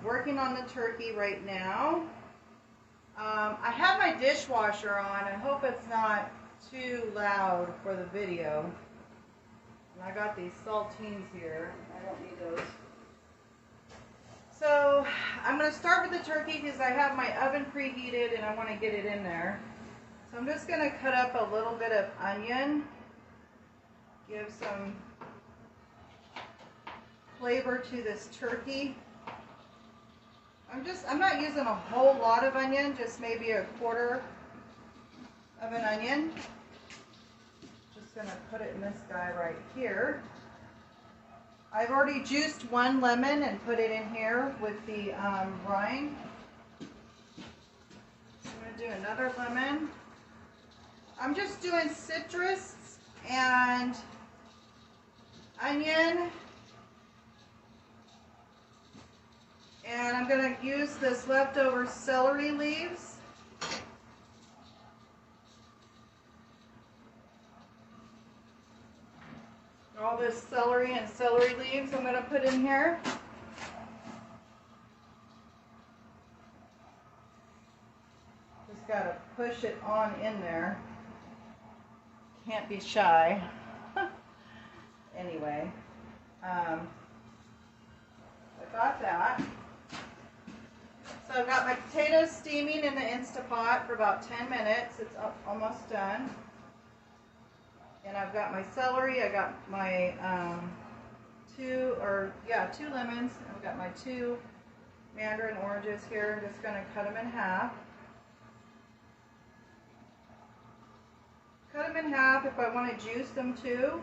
working on the turkey right now. I have my dishwasher on. I hope it's not too loud for the video. And I got these saltines here. I don't need those. So I'm going to start with the turkey because I have my oven preheated and I want to get it in there. So I'm just going to cut up a little bit of onion. Give some flavor to this turkey. I'm not using a whole lot of onion, just maybe a quarter of an onion. Just gonna put it in this guy right here. I've already juiced one lemon and put it in here with the rind. I'm gonna do another lemon. I'm just doing citrus and onion. And I'm going to use this leftover celery leaves. All this celery and celery leaves I'm going to put in here. Just got to push it on in there. Can't be shy. Anyway, I got that. So I've got my potatoes steaming in the Instapot for about 10 minutes. It's almost done. And I've got my celery. I got my two lemons. I've got my 2 mandarin oranges here. I'm just going to cut them in half. Cut them in half. If I want to juice them too,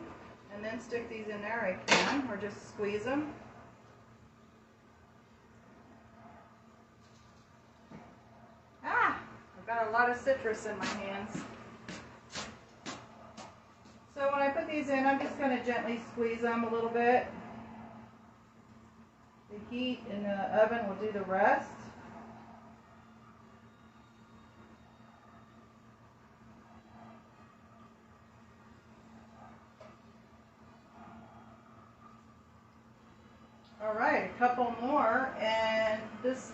and then stick these in there, I can, or just squeeze them. I've got a lot of citrus in my hands. So when I put these in, I'm just going to gently squeeze them a little bit. The heat in the oven will do the rest. All right, a couple more, and this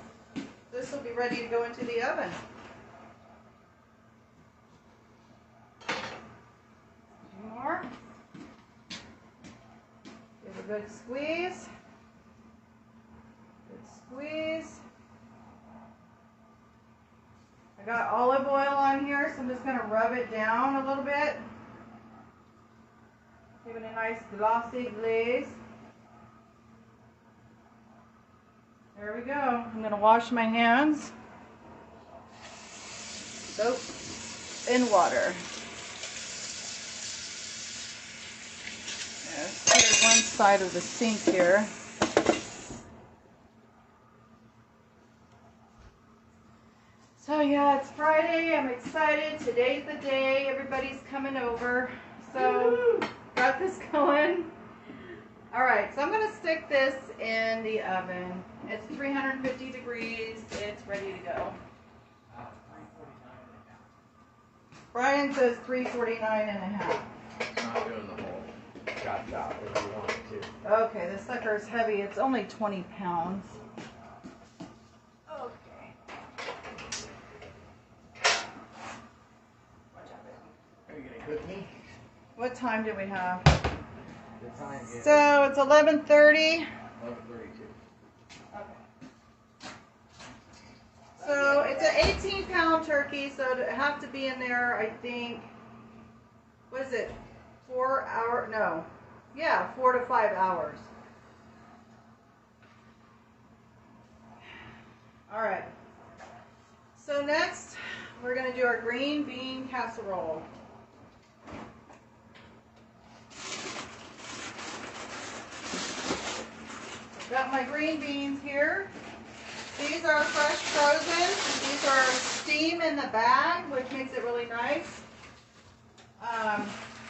will be ready to go into the oven. More. Give a good squeeze. Good squeeze. I got olive oil on here, so I'm just going to rub it down a little bit. Give it a nice glossy glaze. There we go. I'm going to wash my hands. Soap in water. Let's clear one side of the sink here. So yeah, it's Friday. I'm excited. Today's the day. Everybody's coming over. So got this going. All right, so I'm going to stick this in the oven. It's 350 degrees. It's ready to go. Brian says 349 and a half. Not doing the whole chop if you want to. Okay, this sucker is heavy. It's only 20 pounds. Okay. Are you gonna cook me? What time do we have? The time is So it's 11:30. 11:32. Okay. So it's an 18-pound turkey, so to have to be in there, I think, what is it, 4 hours? No. Yeah, 4 to 5 hours. All right. So next, we're going to do our green bean casserole. I've got my green beans here. These are fresh frozen. These are steam in the bag, which makes it really nice.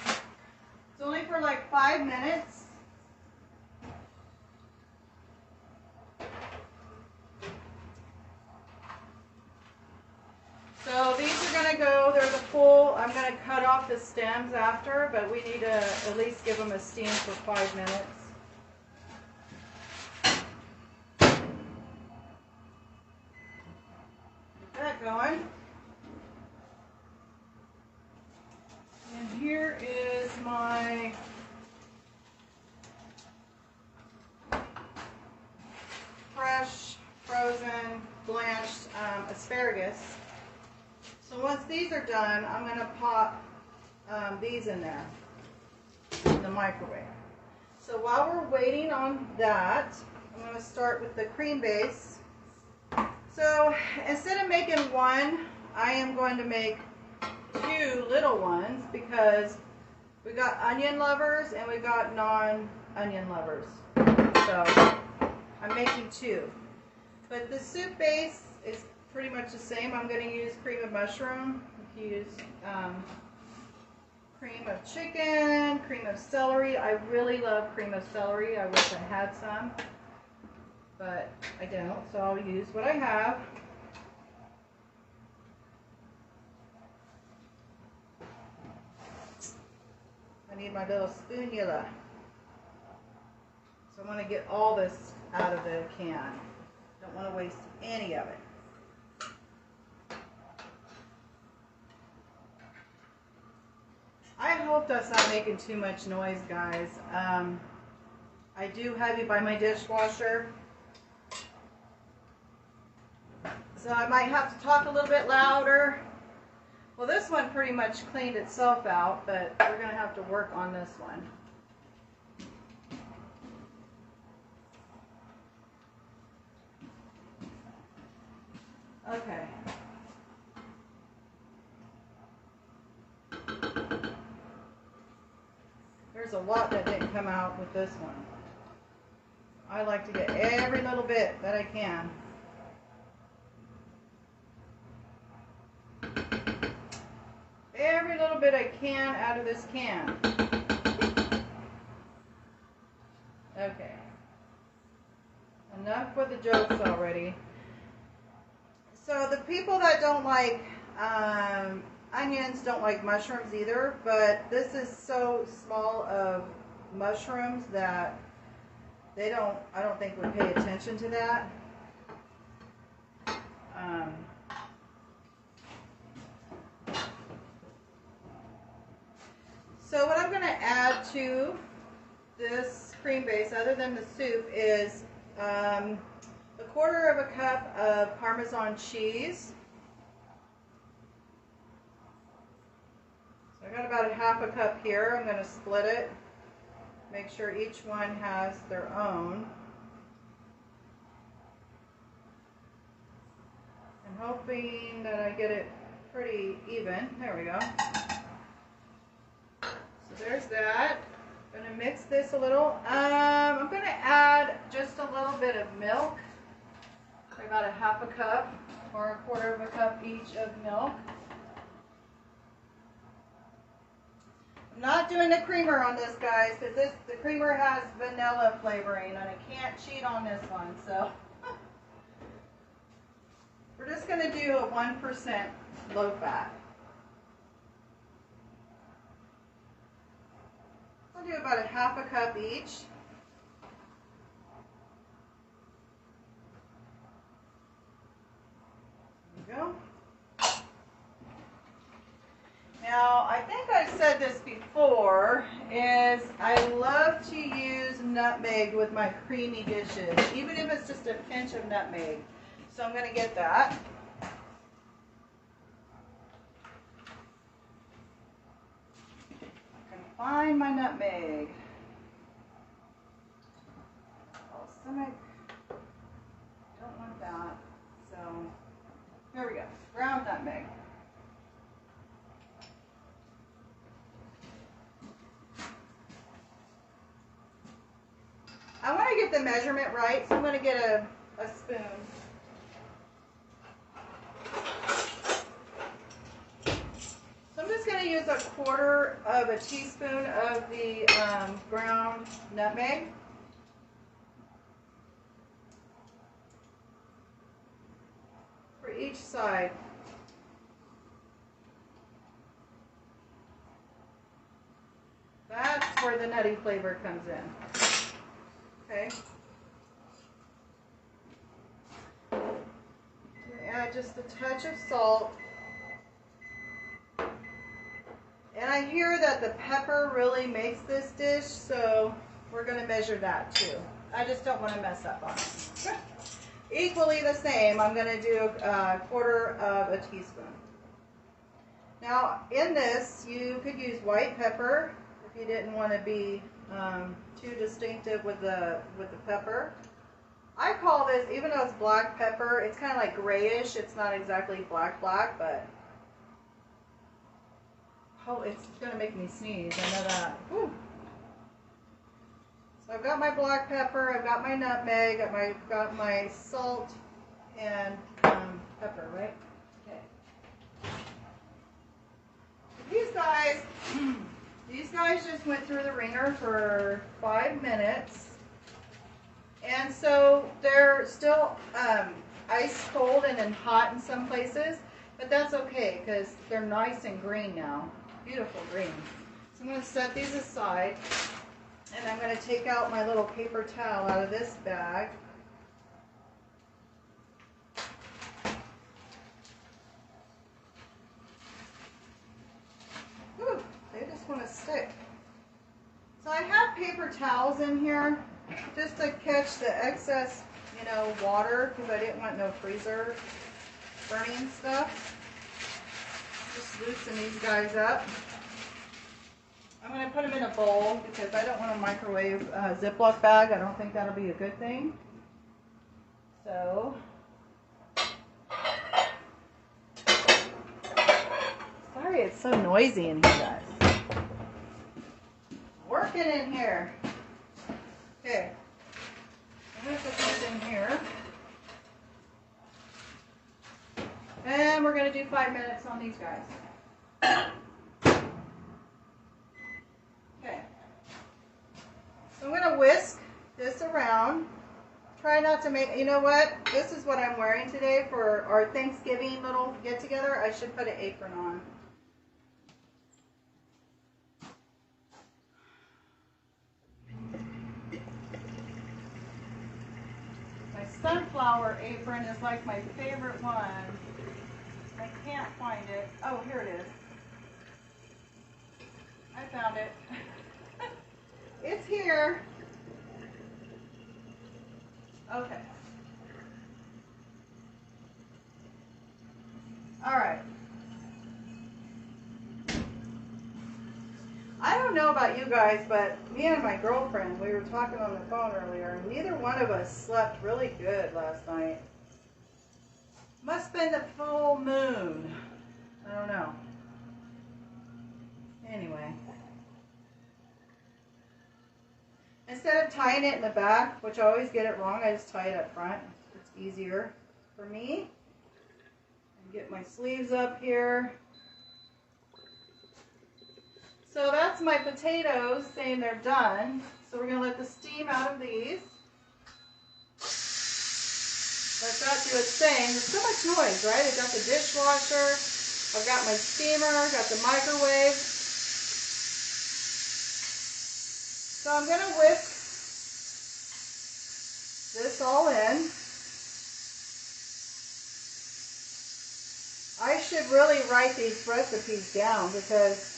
It's only for like 5 minutes. So these are going to go, they're the full, I'm going to cut off the stems after, but we need to at least give them a steam for 5 minutes. going. And here is my fresh, frozen, blanched asparagus. So once these are done, I'm going to pop these in there in the microwave. So while we're waiting on that, I'm going to start with the cream base. So instead of making one, I am going to make 2 little ones because we got onion lovers and we got non-onion lovers. So I'm making 2. But the soup base is pretty much the same. I'm going to use cream of mushroom. You use cream of chicken, cream of celery. I really love cream of celery. I wish I had some, but I don't, so I'll use what I have. I need my little spoonula. So I want to get all this out of the can. Don't want to waste any of it. I hope that's not making too much noise, guys. I do have you by my dishwasher, so I might have to talk a little bit louder. Well, this one pretty much cleaned itself out, but we're going to have to work on this one. Okay. There's a lot that didn't come out with this one. I like to get every little bit that I can. Every little bit I can out of this can. Okay. Enough with the jokes already. So the people that don't like onions don't like mushrooms either, but this is so small of mushrooms that I don't think would pay attention to that. So what I'm going to add to this cream base, other than the soup, is a 1/4 cup of Parmesan cheese. So I got about 1/2 cup here. I'm going to split it. Make sure each one has their own. I'm hoping that I get it pretty even. There we go. So there's that. I'm going to mix this a little. I'm going to add just a little bit of milk. About 1/2 cup or 1/4 cup each of milk. I'm not doing the creamer on this, guys, because the creamer has vanilla flavoring and I can't cheat on this one. So we're just going to do a 1% low fat. I'll do about 1/2 cup each. Go. Now, I think I've said this before, is I love to use nutmeg with my creamy dishes, even if it's just a pinch of nutmeg. So I'm going to get that. I can find my nutmeg. Balsamic. Don't want that. So here we go, ground nutmeg. I want to get the measurement right, so I'm going to get a spoon. So I'm just going to use 1/4 teaspoon of the ground nutmeg. For each side. That's where the nutty flavor comes in. Okay. Add just a touch of salt. And I hear that the pepper really makes this dish, so we're going to measure that too. I just don't want to mess up on it. Equally the same, I'm going to do a quarter of a teaspoon. Now in this, you could use white pepper if you didn't want to be too distinctive with the pepper. I call this, even though it's black pepper, it's kind of like grayish. It's not exactly black, but oh, it's going to make me sneeze. I know that. Whew. So I've got my black pepper, I've got my nutmeg, I've got my salt and pepper, right? Okay. These guys just went through the ringer for 5 minutes. And so they're still ice cold and then hot in some places, but that's okay because they're nice and green now. Beautiful green. So I'm going to set these aside, and I'm going to take out my little paper towel out of this bag. Whew, they just want to stick. So I have paper towels in here just to catch the excess, water, because I didn't want no freezer burning stuff. Just loosen these guys up. I'm going to put them in a bowl because I don't want a microwave Ziploc bag. I don't think that'll be a good thing. So, sorry it's so noisy in here, guys. Working in here. Okay. I'm going to put this in here. And we're going to do 5 minutes on these guys. Okay. So I'm going to whisk this around. Try not to make, you know what? This is what I'm wearing today for our Thanksgiving little get together. I should put an apron on. My sunflower apron is like my favorite one. I can't find it. Oh, here it is. I found it. It's here. Okay. All right. I don't know about you guys, but me and my girlfriend, we were talking on the phone earlier, and neither one of us slept really good last night. Must have been the full moon. I don't know. Anyway. Instead of tying it in the back, which I always get it wrong, I just tie it up front. It's easier for me. And get my sleeves up here. So that's my potatoes saying they're done. So we're going to let the steam out of these. Let that do its thing. There's so much noise, right? I've got the dishwasher. I've got my steamer. I've got the microwave. So I'm going to whisk this all in. I should really write these recipes down because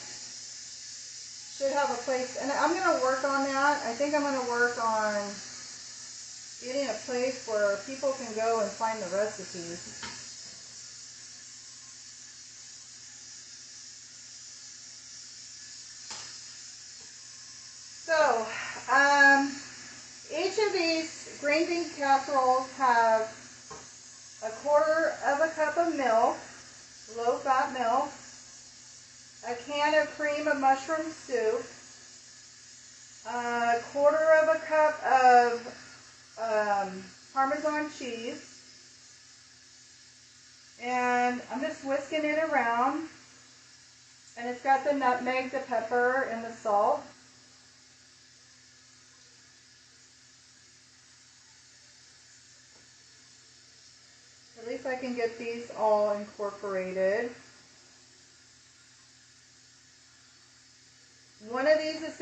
should have a place, and I'm going to work on that. I think I'm going to work on getting a place where people can go and find the recipes. So, each of these green bean casseroles have a quarter of a cup of milk, low-fat milk, a can of cream of mushroom soup, a quarter of a cup of Parmesan cheese, and I'm just whisking it around, and it's got the nutmeg, the pepper, and the salt. At least I can get these all incorporated. One of these is